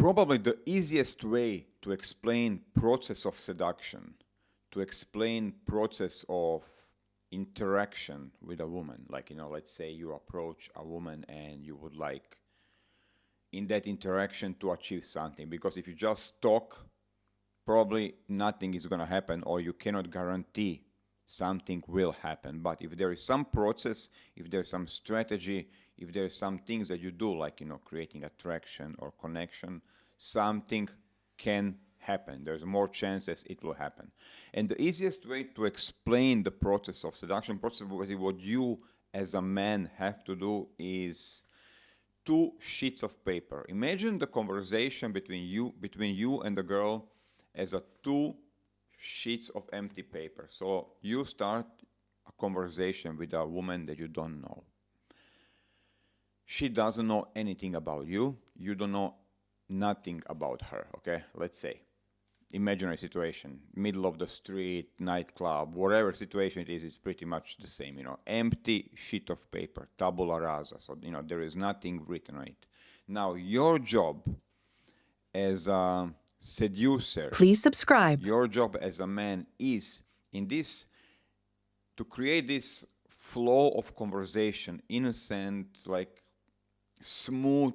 probably the easiest way to explain process of seduction, to explain process of interaction with a woman, like, let's say you approach a woman and you would like in that interaction to achieve something, because if you just talk, probably nothing is going to happen, or you cannot guarantee something will happen. But if there is some process, if there's some strategy, if there's some things that you do, like, creating attraction or connection, something can happen. There's more chances it will happen. And the easiest way to explain the process of seduction, process of what you as a man have to do, is 2 sheets of paper. Imagine the conversation between you and the girl as a 2 sheets of empty paper. So you start a conversation with a woman that you don't know. She doesn't know anything about you. You don't know nothing about her, okay? Let's say, imaginary situation, middle of the street, nightclub, whatever situation it is, it's pretty much the same, empty sheet of paper, tabula rasa. So, there is nothing written on it. Now, your job as a seducer, Please subscribe. your job as a man is to create this flow of conversation, innocent, like smooth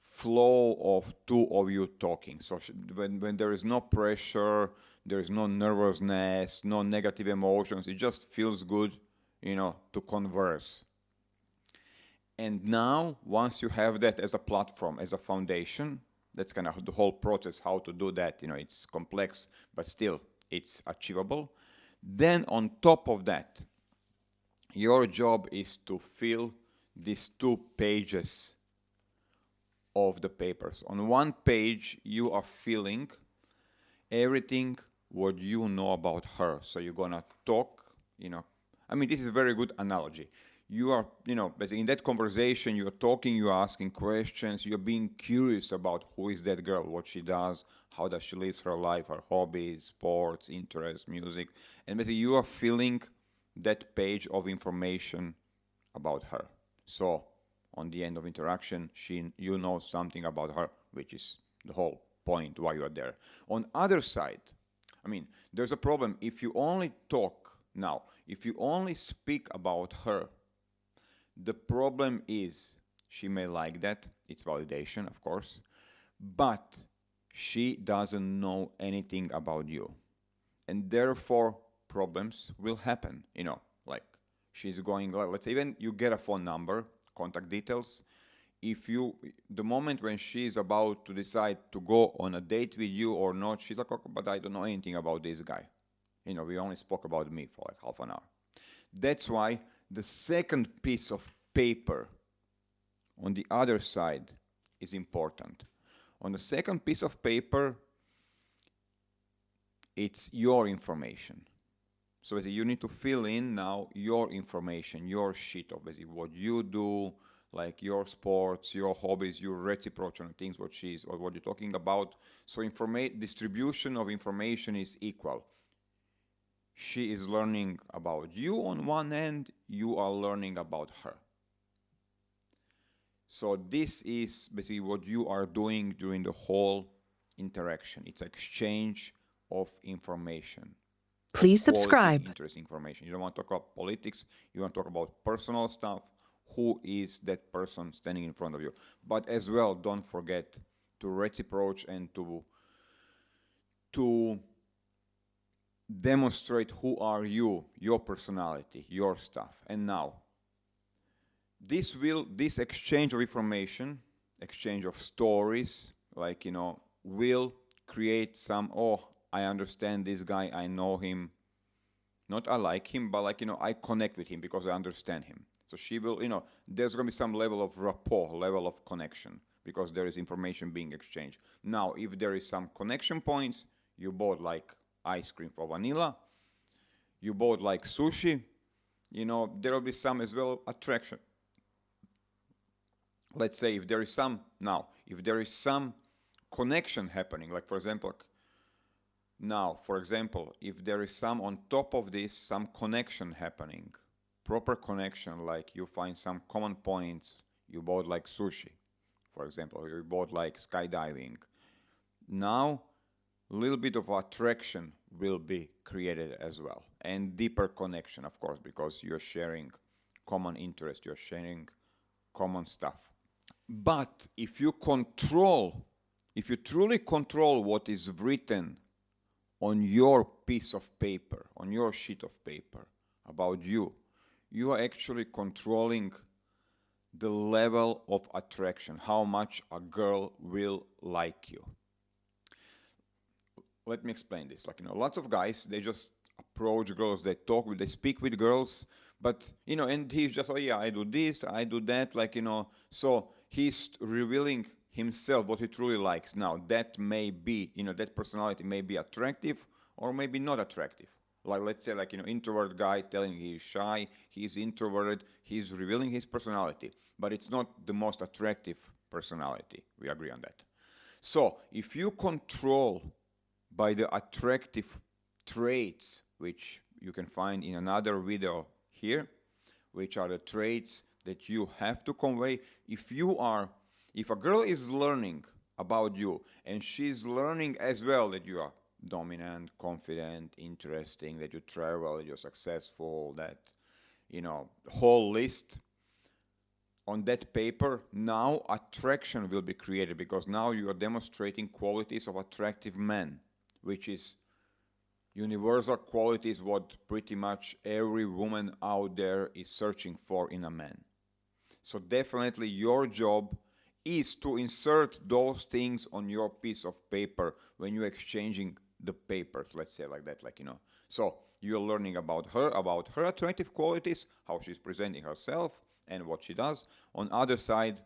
flow of 2 of you talking. So when there is no pressure, there is no nervousness, no negative emotions, it just feels good, to converse. And now, once you have that as a platform, as a foundation, that's kind of the whole process, how to do that. It's complex, but still, it's achievable. Then on top of that, your job is to fill these 2 pages of the papers. On one page, you are filling everything what you know about her. So you're gonna talk, this is a very good analogy. You are, basically in that conversation, you're talking, you're asking questions, you're being curious about who is that girl, what she does, how does she live her life, her hobbies, sports, interests, music. And basically you are filling that page of information about her. So on the end of interaction, you know something about her, which is the whole point why you are there. On other side, there's a problem. If you only talk now, if you only speak about her, the problem is she may like that. It's validation, of course. But she doesn't know anything about you. And therefore, problems will happen. Like she's going, let's say even you get a phone number, contact details. The moment when she's about to decide to go on a date with you or not, she's like, okay, but I don't know anything about this guy. We only spoke about me for like half an hour. That's why the second piece of paper on the other side is important. On the second piece of paper, it's your information. So basically you need to fill in now your information, your sheet of basically what you do, like your sports, your hobbies, your reciprocal things, what you're talking about. So distribution of information is equal. She is learning about you on one end, you are learning about her. So this is basically what you are doing during the whole interaction. It's exchange of information. Please subscribe. Interesting information. You don't want to talk about politics, you want to talk about personal stuff. Who is that person standing in front of you? But as well, don't forget to reciprocate and to demonstrate who are you, your personality, your stuff. And now, this exchange of information, exchange of stories, like, will create some, I understand this guy, I know him. Not I like him, but like, I connect with him because I understand him. So she will, there's going to be some level of rapport, level of connection, because there is information being exchanged. Now, if there is some connection points, you both like ice cream for vanilla, you both like sushi, there will be some as well attraction. Let's say if there is some connection happening, like for example, if there is some on top of this, some connection happening, proper connection, like you find some common points, you both like sushi, for example, or you both like skydiving. Now, a little bit of attraction will be created as well, and deeper connection, of course, because you're sharing common interest, you're sharing common stuff. But if you truly control what is written on your piece of paper, on your sheet of paper about you, you are actually controlling the level of attraction, how much a girl will like you. Let me explain this. Lots of guys, they just approach girls, they talk with, they speak with girls, but, and he's just, oh yeah, I do this, I do that, so he's revealing himself, what he truly likes. Now, that may be, that personality may be attractive or maybe not attractive. Let's say, introvert guy telling he's shy, he's introverted, he's revealing his personality, but it's not the most attractive personality. We agree on that. So, if you control by the attractive traits, which you can find in another video here, which are the traits that you have to convey. If a girl is learning about you and she's learning as well that you are dominant, confident, interesting, that you travel, that you're successful, that, whole list on that paper, now attraction will be created, because now you are demonstrating qualities of attractive men, which is universal qualities what pretty much every woman out there is searching for in a man. So definitely your job is to insert those things on your piece of paper when you're exchanging the papers, let's say like that, So you're learning about her attractive qualities, how she's presenting herself and what she does. On other side,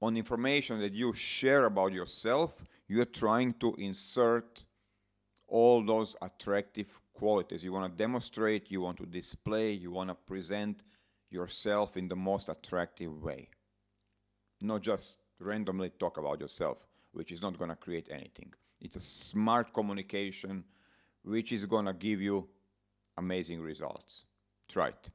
on information that you share about yourself, you're trying to insert all those attractive qualities. You want to demonstrate, you want to display, you want to present yourself in the most attractive way. Not just randomly talk about yourself, which is not going to create anything. It's a smart communication, which is going to give you amazing results. Try it.